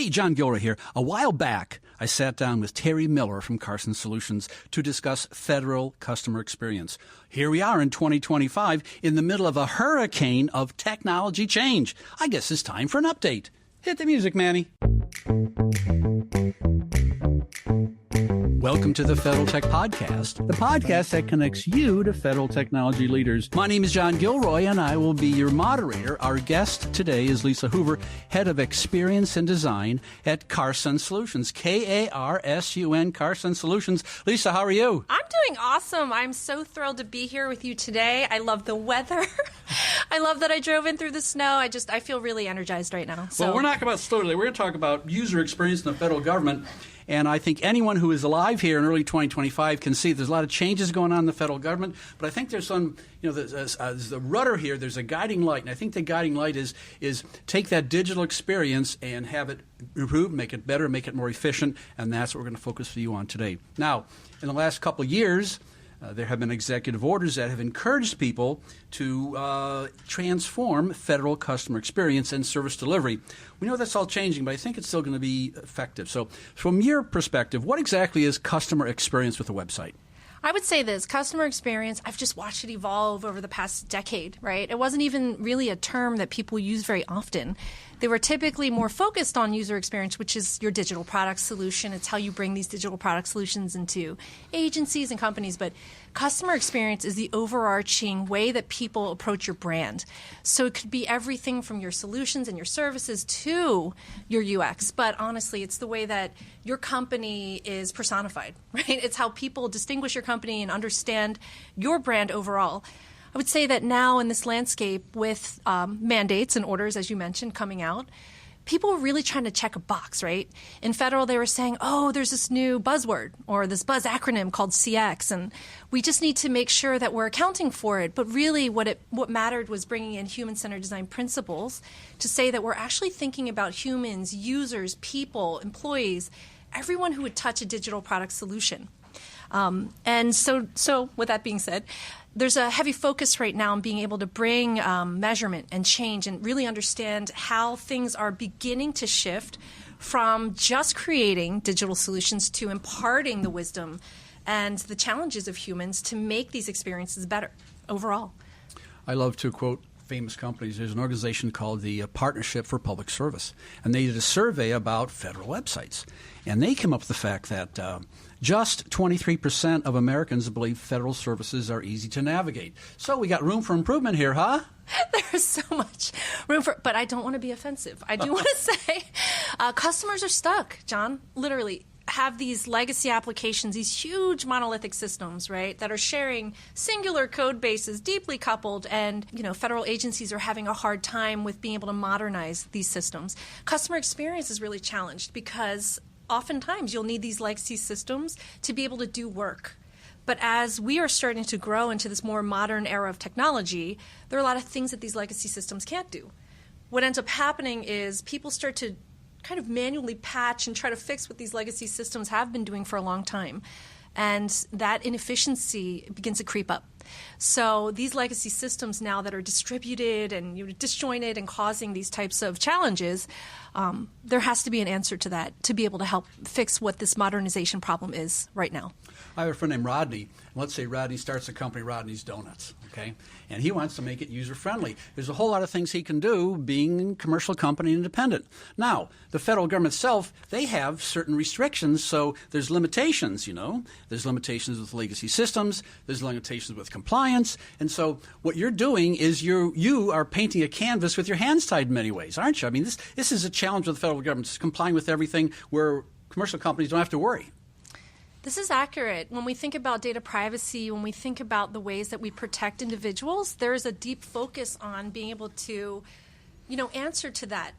Hey, John Gilroy here. A while back, I sat down with Terry Miller from Karsun Solutions to discuss federal customer experience. Here we are in 2025 in the middle of a hurricane of technology change. I guess it's time for an update. Hit the music, Manny. Welcome to the Federal Tech Podcast, the podcast that connects you to federal technology leaders. My name is John Gilroy, and I will be your moderator. Our guest today is Lisa Hoover, Head of Experience and Design at Karsun Solutions, K-A-R-S-U-N, Karsun Solutions. Lisa, how are you? I'm doing awesome. I'm so thrilled to be here with you today. I love the weather. I love that I drove in through the snow. I feel really energized right now. Well, we're not talking about snow today. We're going to talk about user experience in the federal government. And I think anyone who is alive here in early 2025 can see there's a lot of changes going on in the federal government. But I think there's some, there's the rudder here. There's a guiding light. And I think the guiding light is take that digital experience and have it improved, make it better, make it more efficient. And that's what we're going to focus for you on today. Now, in the last couple of years, there have been executive orders that have encouraged people to transform federal customer experience and service delivery. We know that's all changing, but I think it's still going to be effective. So from your perspective, what exactly is customer experience with a website? I would say this, customer experience, I've just watched it evolve over the past decade, right? It wasn't even really a term that people use very often. They were typically more focused on user experience, which is your digital product solution. It's how you bring these digital product solutions into agencies and companies. But customer experience is the overarching way that people approach your brand. So it could be everything from your solutions and your services to your UX. But honestly, it's the way that your company is personified, right? It's how people distinguish your company and understand your brand overall. I would say that now in this landscape with mandates and orders, as you mentioned, coming out, people are really trying to check a box, right? In federal, they were saying, oh, there's this new buzzword or this buzz acronym called CX, and we just need to make sure that we're accounting for it. But really what mattered was bringing in human-centered design principles to say that we're actually thinking about humans, users, people, employees, everyone who would touch a digital product solution. And so with that being said, there's a heavy focus right now on being able to bring measurement and change and really understand how things are beginning to shift from just creating digital solutions to imparting the wisdom and the challenges of humans to make these experiences better overall. I love to quote famous companies. There's an organization called the Partnership for Public Service, and they did a survey about federal websites. And they came up with the fact that just 23% of Americans believe federal services are easy to navigate. So we got room for improvement here, huh? There's so much room for, but I don't want to be offensive. I do want to say customers are stuck, John, literally. Have these legacy applications, these huge monolithic systems, right, that are sharing singular code bases, deeply coupled, and federal agencies are having a hard time with being able to modernize these systems. Customer experience is really challenged because oftentimes you'll need these legacy systems to be able to do work. But as we are starting to grow into this more modern era of technology, there are a lot of things that these legacy systems can't do. What ends up happening is people start to kind of manually patch and try to fix what these legacy systems have been doing for a long time. And that inefficiency begins to creep up. So these legacy systems now that are distributed and disjointed and causing these types of challenges, there has to be an answer to that to be able to help fix what this modernization problem is right now. I have a friend named Rodney. Let's say Rodney starts a company, Rodney's Donuts, okay? And he wants to make it user-friendly. There's a whole lot of things he can do being a commercial company independent. Now, the federal government itself, they have certain restrictions, so there's limitations, There's limitations with legacy systems. There's limitations with compliance. And so what you're doing is you are painting a canvas with your hands tied in many ways, aren't you? I mean, this is a challenge of the federal government, just complying with everything where commercial companies don't have to worry. This is accurate. When we think about data privacy, when we think about the ways that we protect individuals, there is a deep focus on being able to, answer to that.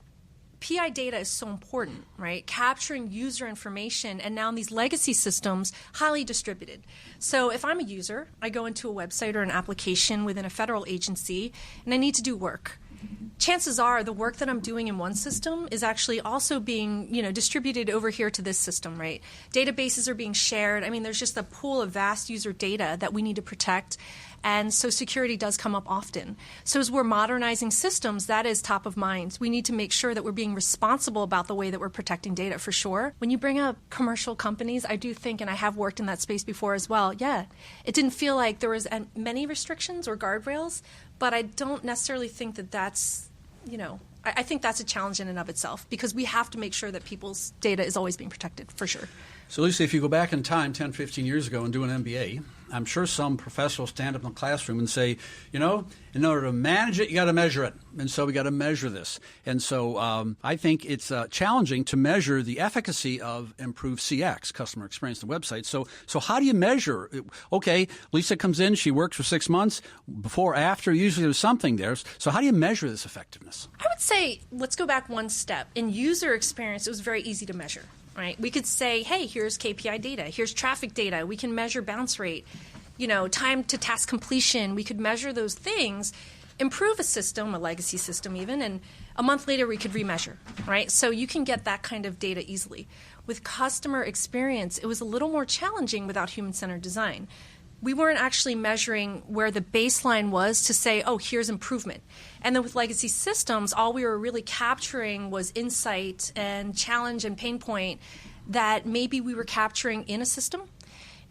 PI data is so important, right? Capturing user information, and now in these legacy systems, highly distributed. So if I'm a user, I go into a website or an application within a federal agency, and I need to do work. Chances are the work that I'm doing in one system is actually also being, distributed over here to this system, right? Databases are being shared. I mean, there's just a pool of vast user data that we need to protect. And so security does come up often. So as we're modernizing systems, that is top of mind. We need to make sure that we're being responsible about the way that we're protecting data, for sure. When you bring up commercial companies, I do think, and I have worked in that space before as well, yeah, it didn't feel like there was many restrictions or guardrails, but I don't necessarily think that that's, I think that's a challenge in and of itself, because we have to make sure that people's data is always being protected, for sure. So, Lisa, if you go back in time 10, 15 years ago and do an MBA, I'm sure some professor will stand up in the classroom and say, in order to manage it, you got to measure it. And so we got to measure this. And so I think it's challenging to measure the efficacy of improved CX, customer experience, on the website. So how do you measure? Okay, Lisa comes in, she works for 6 months. Before, after, usually there's something there. So how do you measure this effectiveness? I would say, let's go back one step. In user experience, it was very easy to measure. Right? We could say, hey, here's KPI data, here's traffic data, we can measure bounce rate, time to task completion. We could measure those things, improve a system, a legacy system even, and a month later we could remeasure, right? So you can get that kind of data easily. With customer experience, it was a little more challenging without human-centered design. We weren't actually measuring where the baseline was to say, oh, here's improvement. And then with legacy systems, all we were really capturing was insight and challenge and pain point that maybe we were capturing in a system,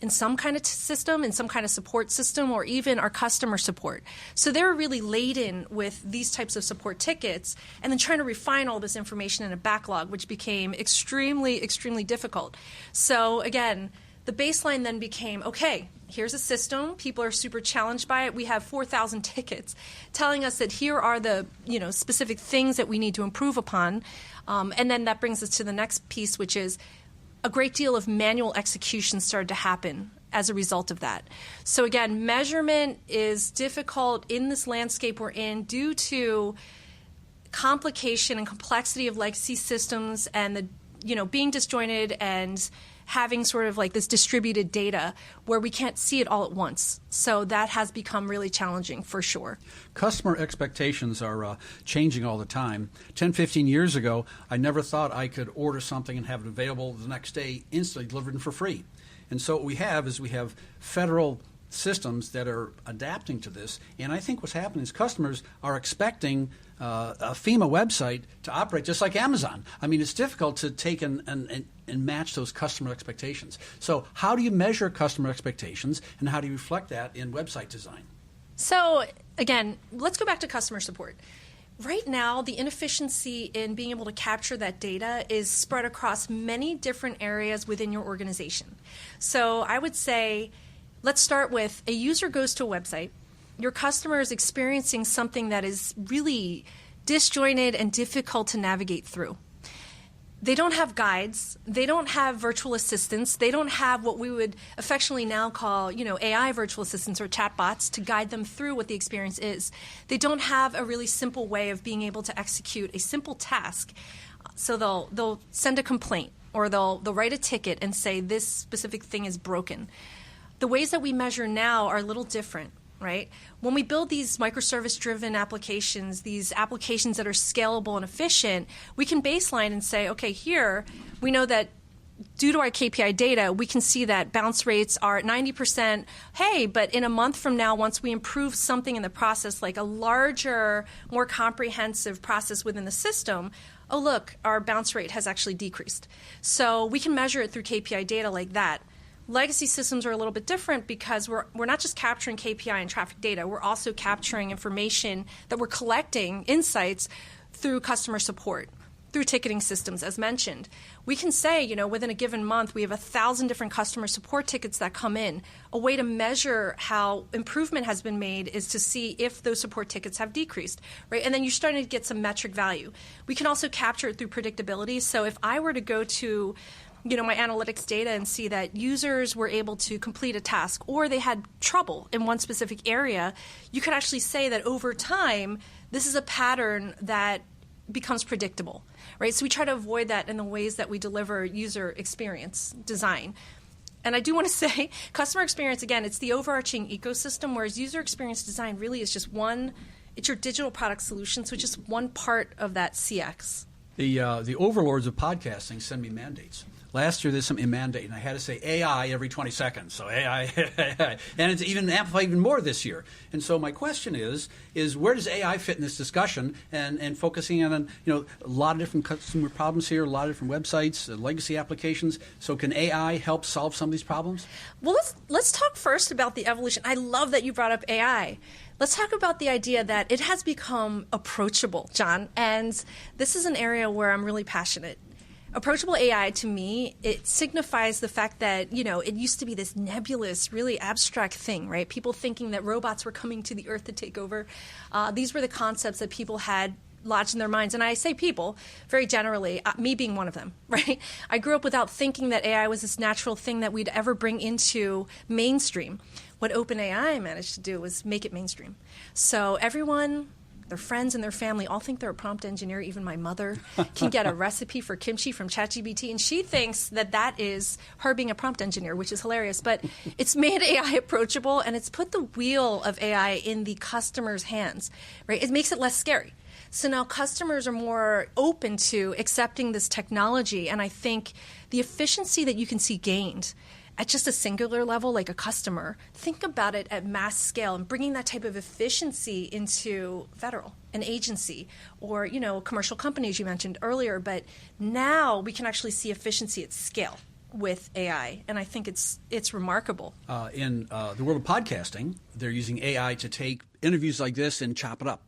in some kind of system, in some kind of support system, or even our customer support. So they were really laden with these types of support tickets and then trying to refine all this information in a backlog, which became extremely, extremely difficult. So again, the baseline then became, okay, here's a system. People are super challenged by it. We have 4,000 tickets telling us that here are the specific things that we need to improve upon. And then that brings us to the next piece, which is a great deal of manual execution started to happen as a result of that. So again, measurement is difficult in this landscape we're in due to complication and complexity of legacy systems and the being disjointed and having sort of like this distributed data where we can't see it all at once. So that has become really challenging for sure. Customer expectations are changing all the time. 10, 15 years ago, I never thought I could order something and have it available the next day, instantly delivered and for free. And so what we have is federal systems that are adapting to this. And I think what's happening is customers are expecting a FEMA website to operate just like Amazon. I mean, it's difficult to take and match those customer expectations. So how do you measure customer expectations, and how do you reflect that in website design? So again, let's go back to customer support. Right now, the inefficiency in being able to capture that data is spread across many different areas within your organization. So I would say, let's start with a user goes to a website. Your customer is experiencing something that is really disjointed and difficult to navigate through. They don't have guides. They don't have virtual assistants. They don't have what we would affectionately now call, AI virtual assistants or chatbots to guide them through what the experience is. They don't have a really simple way of being able to execute a simple task. So they'll send a complaint or they'll write a ticket and say this specific thing is broken. The ways that we measure now are a little different. Right? When we build these microservice-driven applications, these applications that are scalable and efficient, we can baseline and say, okay, here we know that due to our KPI data, we can see that bounce rates are at 90%. Hey, but in a month from now, once we improve something in the process, like a larger, more comprehensive process within the system, oh, look, our bounce rate has actually decreased. So we can measure it through KPI data like that. Legacy systems are a little bit different because we're not just capturing KPI and traffic data. We're also capturing information that we're collecting, insights, through customer support, through ticketing systems, as mentioned. We can say, within a given month, we have 1,000 different customer support tickets that come in. A way to measure how improvement has been made is to see if those support tickets have decreased, right? And then you're starting to get some metric value. We can also capture it through predictability. So if I were to go to my analytics data and see that users were able to complete a task or they had trouble in one specific area, you could actually say that over time, this is a pattern that becomes predictable, right? So we try to avoid that in the ways that we deliver user experience design. And I do want to say, customer experience, again, it's the overarching ecosystem, whereas user experience design really is just it's your digital product solutions, which is one part of that CX. The overlords of podcasting send me mandates. Last year, there's some mandate, and I had to say AI every 20 seconds. So AI, and it's even amplified even more this year. And so my question is where does AI fit in this discussion? And focusing on a lot of different customer problems here, a lot of different websites, legacy applications. So can AI help solve some of these problems? Well, let's talk first about the evolution. I love that you brought up AI. Let's talk about the idea that it has become approachable, John. And this is an area where I'm really passionate. Approachable AI, to me, it signifies the fact that, it used to be this nebulous, really abstract thing, right? People thinking that robots were coming to the earth to take over. These were the concepts that people had lodged in their minds. And I say people very generally, me being one of them, right? I grew up without thinking that AI was this natural thing that we'd ever bring into mainstream. What OpenAI managed to do was make it mainstream. So everyone, their friends and their family all think they're a prompt engineer. Even my mother can get a recipe for kimchi from ChatGPT, and she thinks that is her being a prompt engineer, which is hilarious. But it's made AI approachable, and it's put the wheel of AI in the customer's hands, right? It makes it less scary. So now customers are more open to accepting this technology, and I think the efficiency that you can see gained at just a singular level, like a customer, think about it at mass scale and bringing that type of efficiency into federal, an agency, or, commercial companies you mentioned earlier. But now we can actually see efficiency at scale with AI, and I think it's remarkable. In the world of podcasting, they're using AI to take interviews like this and chop it up.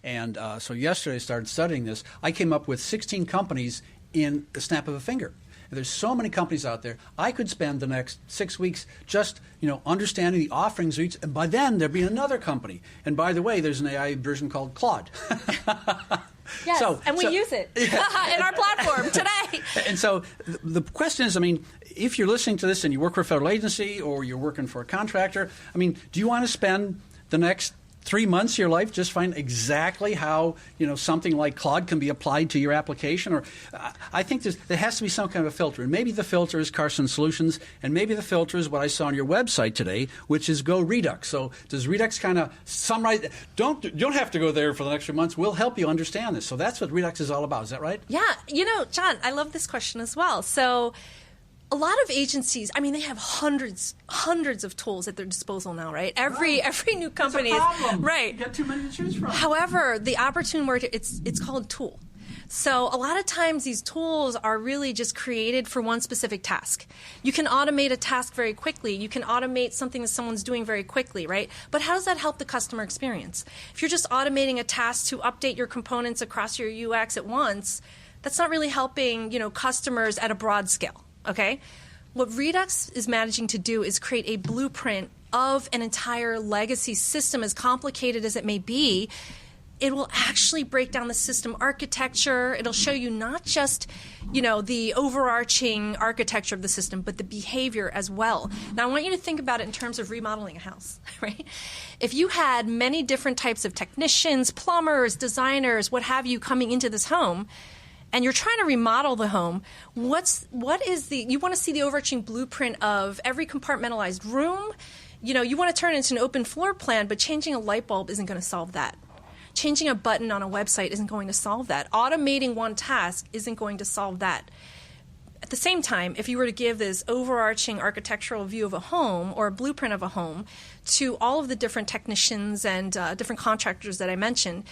And so yesterday I started studying this. I came up with 16 companies in the snap of a finger. There's so many companies out there. I could spend the next 6 weeks just, understanding the offerings of each, and by then there'd be another company. And by the way, there's an AI version called Claude. Yes, and we use it in our platform today. And so the question is, if you're listening to this and you work for a federal agency or you're working for a contractor, do you want to spend the next 3 months of your life just find exactly how something like Claude can be applied to your application? Or I think there has to be some kind of a filter, and maybe the filter is Karsun Solutions, and maybe the filter is what I saw on your website today, which is Go Redux. So does Redux kind of summarize? You don't have to go there for the next few months. We'll help you understand this. So that's what Redux is all about. Is that right? Yeah. John, I love this question as well. So a lot of agencies, they have hundreds of tools at their disposal now, right? Every new company is right. You got too many to choose from. However, the opportune word, it's called tool. So a lot of times these tools are really just created for one specific task. You can automate a task very quickly. You can automate something that someone's doing very quickly, right? But how does that help the customer experience? If you're just automating a task to update your components across your UX at once, that's not really helping, customers at a broad scale. Okay? What Redux is managing to do is create a blueprint of an entire legacy system, as complicated as it may be. It will actually break down the system architecture. It'll show you not just, the overarching architecture of the system, but the behavior as well. Now, I want you to think about it in terms of remodeling a house, right? If you had many different types of technicians, plumbers, designers, what have you, coming into this home, and you're trying to remodel the home, you want to see the overarching blueprint of every compartmentalized room. You want to turn it into an open floor plan, but changing a light bulb isn't going to solve that. Changing a button on a website isn't going to solve that. Automating one task isn't going to solve that. At the same time, if you were to give this overarching architectural view of a home or a blueprint of a home to all of the different technicians and different contractors that I mentioned,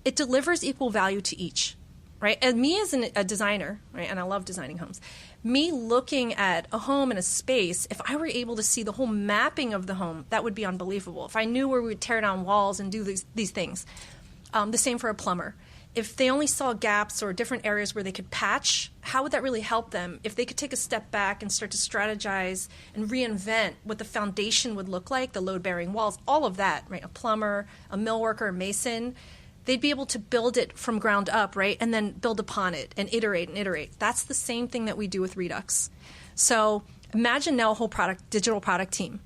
it delivers equal value to each. Right? And me as a designer, right, and I love designing homes, me looking at a home and a space, if I were able to see the whole mapping of the home, that would be unbelievable. If I knew where we would tear down walls and do these things. The same for a plumber. If they only saw gaps or different areas where they could patch, how would that really help them? If they could take a step back and start to strategize and reinvent what the foundation would look like, the load-bearing walls, all of that, right? A plumber, a millworker, a mason, they'd be able to build it from ground up, right? And then build upon it and iterate and iterate. That's the same thing that we do with Redux. So imagine now a whole digital product team.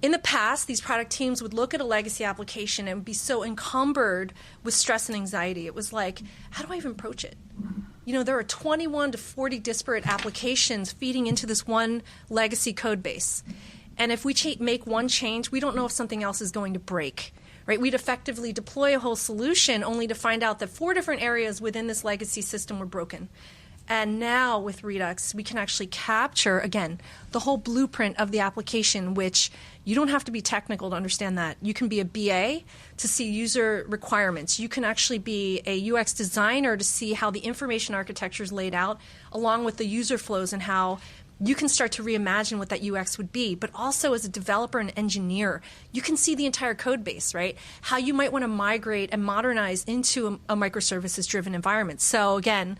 In the past, these product teams would look at a legacy application and be so encumbered with stress and anxiety. It was like, how do I even approach it? There are 21 to 40 disparate applications feeding into this one legacy code base. And if we make one change, we don't know if something else is going to break. right? We'd effectively deploy a whole solution only to find out that 4 different areas within this legacy system were broken. And now with Redux, we can actually capture, again, the whole blueprint of the application, which you don't have to be technical to understand that. You can be a BA to see user requirements. You can actually be a UX designer to see how the information architecture is laid out, along with the user flows and how you can start to reimagine what that UX would be. But also as a developer and engineer, you can see the entire code base, right? How you might want to migrate and modernize into a microservices-driven environment. So again,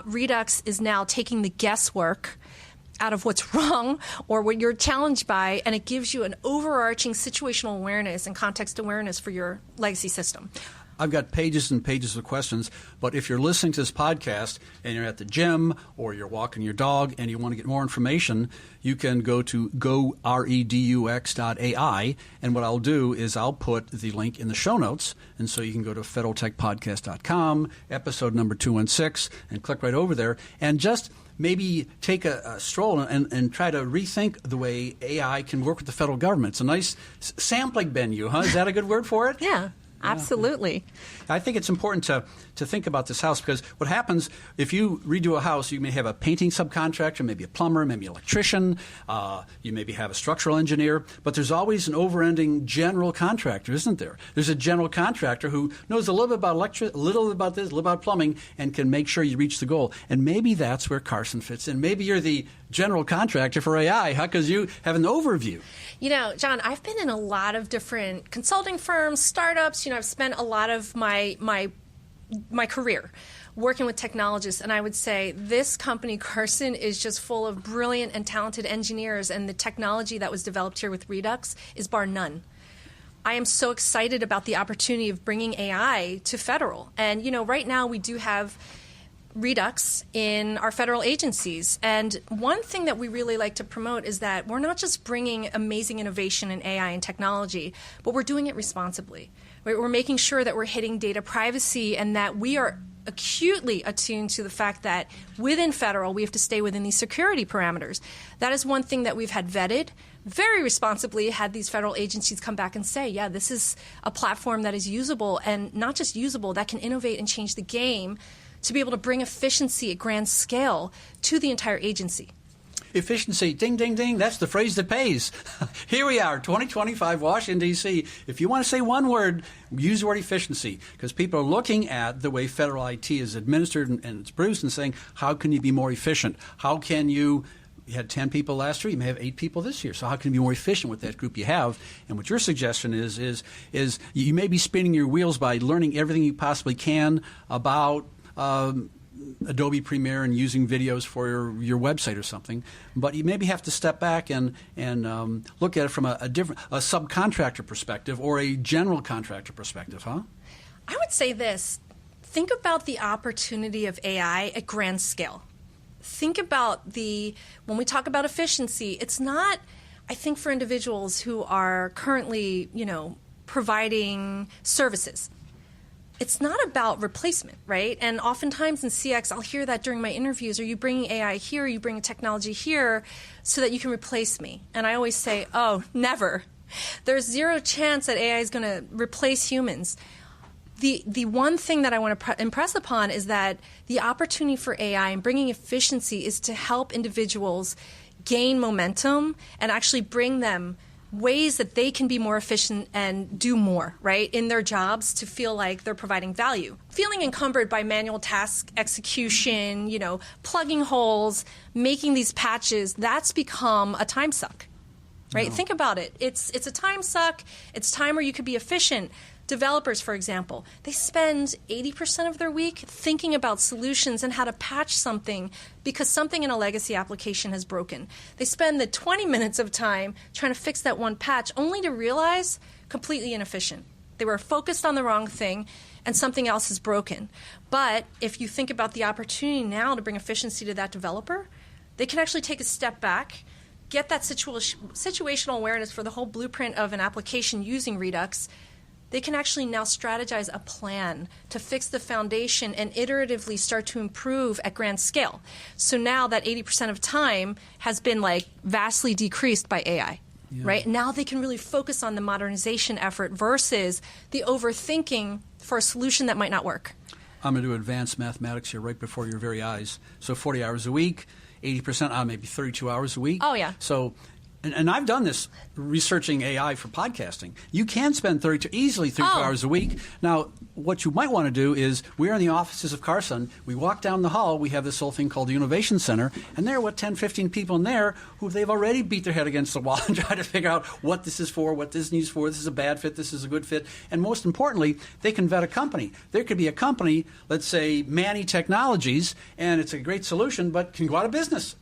Redux is now taking the guesswork out of what's wrong or what you're challenged by, and it gives you an overarching situational awareness and context awareness for your legacy system. I've got pages and pages of questions, but if you're listening to this podcast and you're at the gym or you're walking your dog and you want to get more information, you can go to redux.ai, and what I'll do is I'll put the link in the show notes, and so you can go to federaltechpodcast.com, episode number 216, and click right over there, and just maybe take a stroll and try to rethink the way AI can work with the federal government. It's a nice sampling menu, huh? Is that a good word for it? Yeah. Absolutely. I think it's important to think about this house, because what happens if you redo a house, you may have a painting subcontractor, maybe a plumber, maybe an electrician, you maybe have a structural engineer, but there's always an over-ending general contractor, isn't there? There's a general contractor who knows a little bit about a little about this, a little about plumbing, and can make sure you reach the goal. And maybe that's where Karsun fits in. Maybe you're the general contractor for AI, huh? Because you have an overview. You know, John, I've been in a lot of different consulting firms, startups. You know, I've spent a lot of my career working with technologists, and I would say this company, Karsun, is just full of brilliant and talented engineers, and the technology that was developed here with Redux is bar none. I am so excited about the opportunity of bringing AI to federal. And, you know, right now we do have Redux in our federal agencies. And one thing that we really like to promote is that we're not just bringing amazing innovation in AI and technology, but we're doing it responsibly. Right? We're making sure that we're hitting data privacy and that we are acutely attuned to the fact that within federal, we have to stay within these security parameters. That is one thing that we've had vetted very responsibly, had these federal agencies come back and say, yeah, this is a platform that is usable, and not just usable, that can innovate and change the game to be able to bring efficiency at grand scale to the entire agency. Efficiency, ding, ding, ding, that's the phrase that pays. Here we are, 2025, Washington, D.C. If you want to say one word, use the word efficiency, because people are looking at the way federal IT is administered and it's produced and saying, how can you be more efficient? How can you had 10 people last year, you may have 8 people this year. So how can you be more efficient with that group you have? And what your suggestion is you may be spinning your wheels by learning everything you possibly can about Adobe Premiere and using videos for your website or something, but you maybe have to step back and look at it from a subcontractor perspective or a general contractor perspective, huh? I would say this. Think about the opportunity of AI at grand scale. Think about when we talk about efficiency, it's not, I think, for individuals who are currently, providing services. It's not about replacement, right? And oftentimes in CX, I'll hear that during my interviews, are you bringing AI here, are you bringing technology here so that you can replace me? And I always say, oh, never. There's zero chance that AI is going to replace humans. The one thing that I want to impress upon is that the opportunity for AI and bringing efficiency is to help individuals gain momentum and actually bring them ways that they can be more efficient and do more, right, in their jobs to feel like they're providing value. Feeling encumbered by manual task execution, plugging holes, making these patches, that's become a time suck, right? No. Think about it. It's a time suck. It's time where you could be efficient. Developers, for example, they spend 80% of their week thinking about solutions and how to patch something because something in a legacy application has broken. They spend the 20 minutes of time trying to fix that one patch only to realize completely inefficient. They were focused on the wrong thing and something else is broken. But if you think about the opportunity now to bring efficiency to that developer, they can actually take a step back, get that situational awareness for the whole blueprint of an application using Redux. They can actually now strategize a plan to fix the foundation and iteratively start to improve at grand scale. So now that 80% of time has been vastly decreased by AI. right? Now they can really focus on the modernization effort versus the overthinking for a solution that might not work. I'm going to do advanced mathematics here right before your very eyes. So 40 hours a week, 80%, maybe 32 hours a week. Oh, yeah. So, and I've done this researching AI for podcasting. You can spend easily 32 hours a week. Now, what you might want to do is, we're in the offices of Karsun. We walk down the hall. We have this whole thing called the Innovation Center. And there are, 10, 15 people in there who they've already beat their head against the wall and try to figure out what this is for, what this needs for. This is a bad fit. This is a good fit. And most importantly, they can vet a company. There could be a company, let's say Manny Technologies, and it's a great solution, but can go out of business.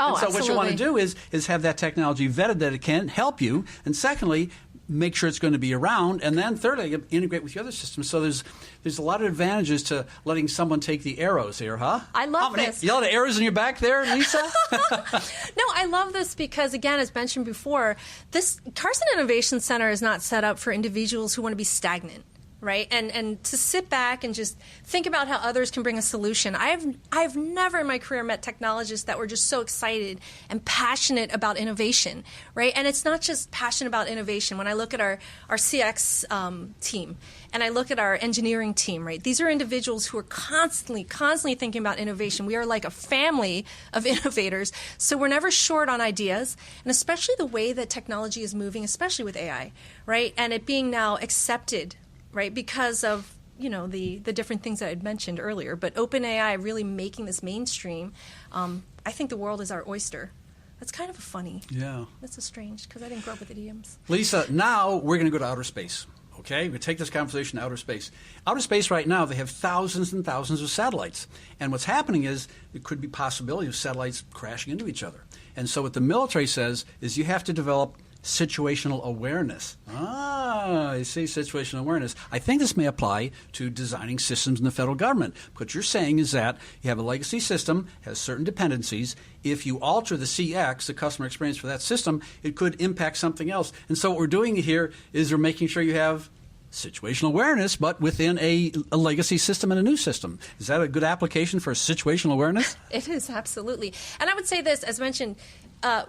Oh, and so absolutely. what you want to do is have that technology vetted that it can help you, and secondly, make sure it's going to be around, and then thirdly, integrate with your other systems. So there's a lot of advantages to letting someone take the arrows here, huh? I love this. You got the arrows in your back there, Lisa? No, I love this because, again, as mentioned before, this Karsun Innovation Center is not set up for individuals who want to be stagnant. Right, and to sit back and just think about how others can bring a solution. I've never in my career met technologists that were just so excited and passionate about innovation, right? And it's not just passion about innovation. When I look at our CX team and I look at our engineering team, right? These are individuals who are constantly thinking about innovation. We are like a family of innovators, so we're never short on ideas, and especially the way that technology is moving, especially with AI, right? And it being now accepted, right, because of, the different things that I'd mentioned earlier. But OpenAI really making this mainstream, I think the world is our oyster. That's kind of funny. Yeah. That's so strange, because I didn't grow up with idioms. Lisa, now we're going to go to outer space. Okay? We take this conversation to outer space. Outer space right now, they have thousands and thousands of satellites. And what's happening is there could be possibility of satellites crashing into each other. And so what the military says is you have to develop situational awareness. I see, situational awareness. I think this may apply to designing systems in the federal government. What you're saying is that you have a legacy system, has certain dependencies. If you alter the CX, the customer experience for that system, it could impact something else. And so what we're doing here is we're making sure you have situational awareness, but within a legacy system and a new system. Is that a good application for situational awareness? It is, absolutely. And I would say this, as mentioned,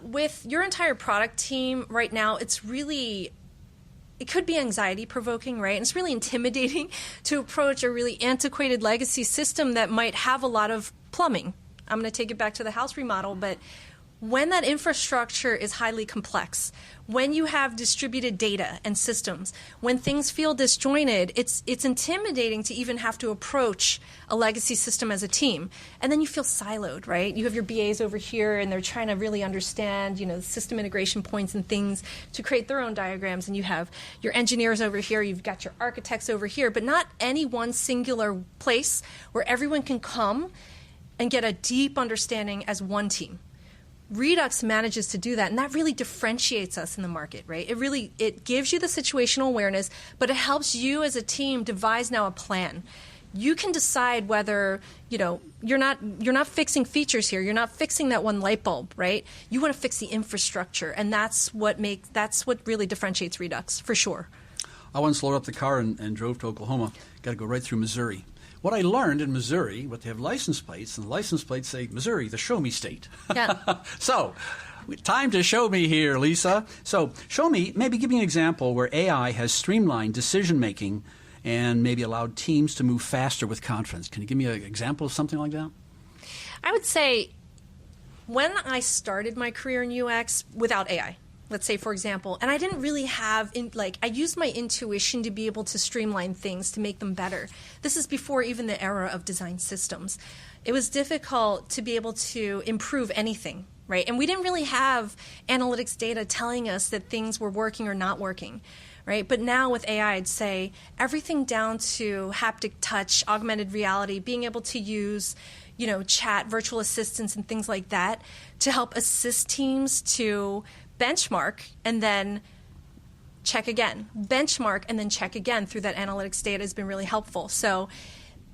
with your entire product team right now, it could be anxiety provoking, right? And it's really intimidating to approach a really antiquated legacy system that might have a lot of plumbing. I'm going to take it back to the house remodel, but when that infrastructure is highly complex, when you have distributed data and systems, when things feel disjointed, it's intimidating to even have to approach a legacy system as a team. And then you feel siloed, right? You have your BAs over here, and they're trying to really understand, the system integration points and things to create their own diagrams. And you have your engineers over here, you've got your architects over here, but not any one singular place where everyone can come and get a deep understanding as one team. Redux manages to do that, and that really differentiates us in the market, right? It gives you the situational awareness, but it helps you as a team devise now a plan. You can decide whether, you're not fixing features here. You're not fixing that one light bulb, right? You want to fix the infrastructure, and that's what really differentiates Redux, for sure. I once loaded up the car and drove to Oklahoma. Got to go right through Missouri. What I learned in Missouri, they have license plates, and the license plates say Missouri, the show me state. Yeah. So, time to show me here, Lisa. So, show me, maybe give me an example where AI has streamlined decision making and maybe allowed teams to move faster with confidence. Can you give me an example of something like that? I would say when I started my career in UX without AI, let's say, for example, and I didn't really have, I used my intuition to be able to streamline things to make them better. This is before even the era of design systems. It was difficult to be able to improve anything, right? And we didn't really have analytics data telling us that things were working or not working, right? But now with AI, I'd say everything down to haptic touch, augmented reality, being able to use chat, virtual assistants, and things like that to help assist teams to benchmark and then check again. Benchmark and then check again through that analytics data has been really helpful. So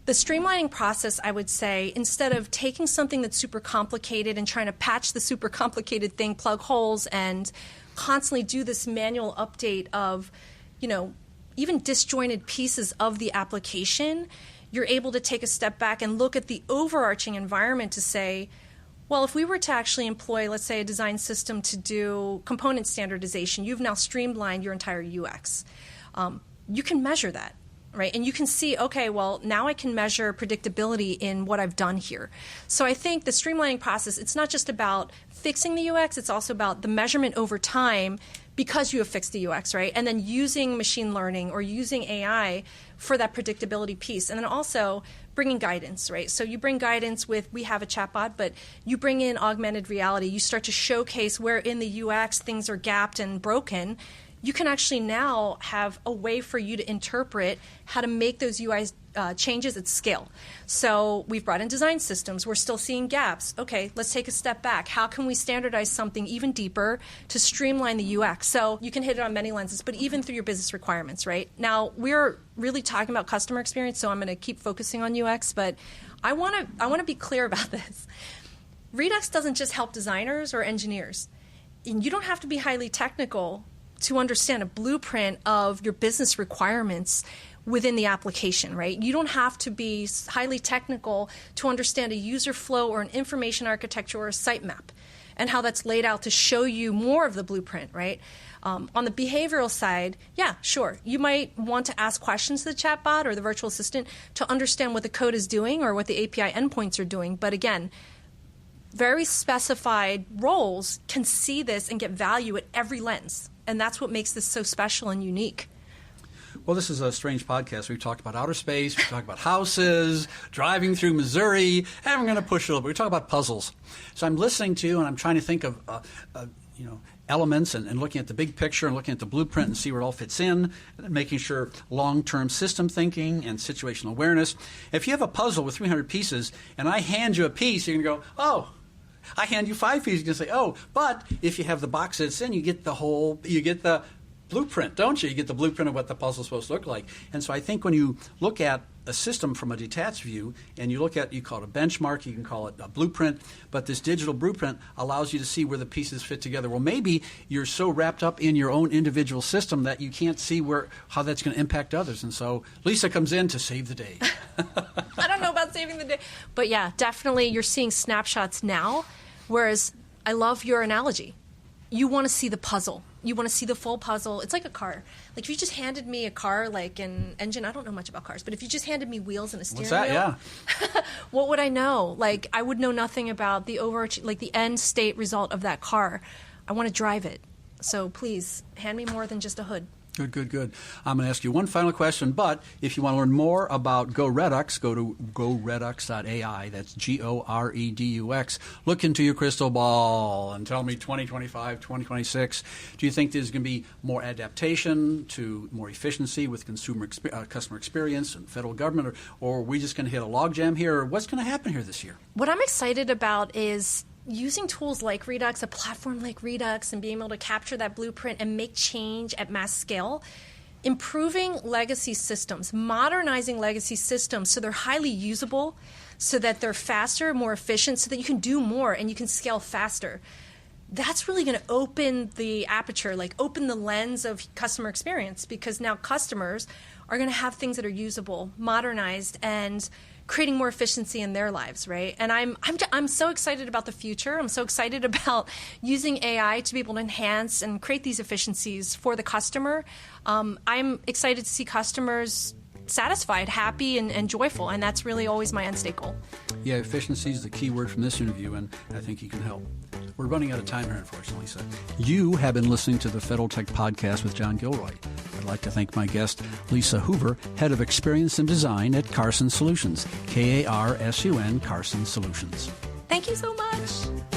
the streamlining process, I would say, instead of taking something that's super complicated and trying to patch the super complicated thing, plug holes, and constantly do this manual update of, even disjointed pieces of the application, you're able to take a step back and look at the overarching environment to say, Well, if we were to actually employ, let's say, a design system to do component standardization, you've now streamlined your entire UX. You can measure that, right? And you can see, okay, well, now I can measure predictability in what I've done here. So I think the streamlining process, it's not just about fixing the UX, it's also about the measurement over time because you have fixed the UX, right? And then using machine learning or using AI for that predictability piece. And then also bringing guidance, right? So you bring guidance with, we have a chatbot, but you bring in augmented reality. You start to showcase where in the UX things are gapped and broken. You can actually now have a way for you to interpret how to make those UI changes at scale. So we've brought in design systems. We're still seeing gaps. Okay, let's take a step back. How can we standardize something even deeper to streamline the UX? So you can hit it on many lenses, but even through your business requirements, right? Now, we're really talking about customer experience, so I'm going to keep focusing on UX, but I want to be clear about this. Redux doesn't just help designers or engineers. And you don't have to be highly technical to understand a blueprint of your business requirements within the application, right? You don't have to be highly technical to understand a user flow or an information architecture or a sitemap and how that's laid out to show you more of the blueprint, right? On the behavioral side, yeah, sure. You might want to ask questions to the chatbot or the virtual assistant to understand what the code is doing or what the API endpoints are doing. But again, very specified roles can see this and get value at every lens. And that's what makes this so special and unique. Well, this is a strange podcast. We've talked about outer space, we've talked about houses, driving through Missouri, and we're going to push a little bit. We talk about puzzles. So I'm listening to you, and I'm trying to think of elements and looking at the big picture and looking at the blueprint and see where it all fits in, and making sure long-term system thinking and situational awareness. If you have a puzzle with 300 pieces, and I hand you a piece, you're going to go, oh, I hand you 5 pieces, you're going to say, oh, but if you have the box that it's in, you get the blueprint, don't you? You get the blueprint of what the puzzle is supposed to look like. And so I think when you look at a system from a detached view, and you call it a benchmark, you can call it a blueprint, but this digital blueprint allows you to see where the pieces fit together. Well, maybe you're so wrapped up in your own individual system that you can't see how that's going to impact others. And so Lisa comes in to save the day. I don't know about saving the day. But yeah, definitely you're seeing snapshots now, whereas I love your analogy. You want to see the puzzle. You want to see the full puzzle. It's like a car. Like if you just handed me a car, like an engine, I don't know much about cars, but if you just handed me wheels and a steering wheel, yeah. what would I know? Like I would know nothing about the the end state result of that car. I want to drive it. So please, hand me more than just a hood. Good. I'm going to ask you one final question, but if you want to learn more about Go Redux, go to goredux.ai. That's GOREDUX. Look into your crystal ball and tell me 2025, 2026. Do you think there's going to be more adaptation to more efficiency with customer experience and federal government, or are we just going to hit a logjam here? Or what's going to happen here this year? What I'm excited about is using tools like Redux, a platform like Redux, and being able to capture that blueprint and make change at mass scale, improving legacy systems, modernizing legacy systems so they're highly usable, so that they're faster, more efficient, so that you can do more and you can scale faster. That's really going to open the aperture, like open the lens of customer experience, because now customers are going to have things that are usable, modernized, and creating more efficiency in their lives, right? And I'm so excited about the future. I'm so excited about using AI to be able to enhance and create these efficiencies for the customer. I'm excited to see customers satisfied, happy, and joyful, and that's really always my end state goal. Yeah, efficiency is the key word from this interview, and I think you can help. We're running out of time here, unfortunately. So you have been listening to the Federal Tech Podcast with John Gilroy. I'd like to thank my guest, Lisa Hoover, Head of Experience and Design at Karsun Solutions, KARSUN, Karsun Solutions. Thank you so much.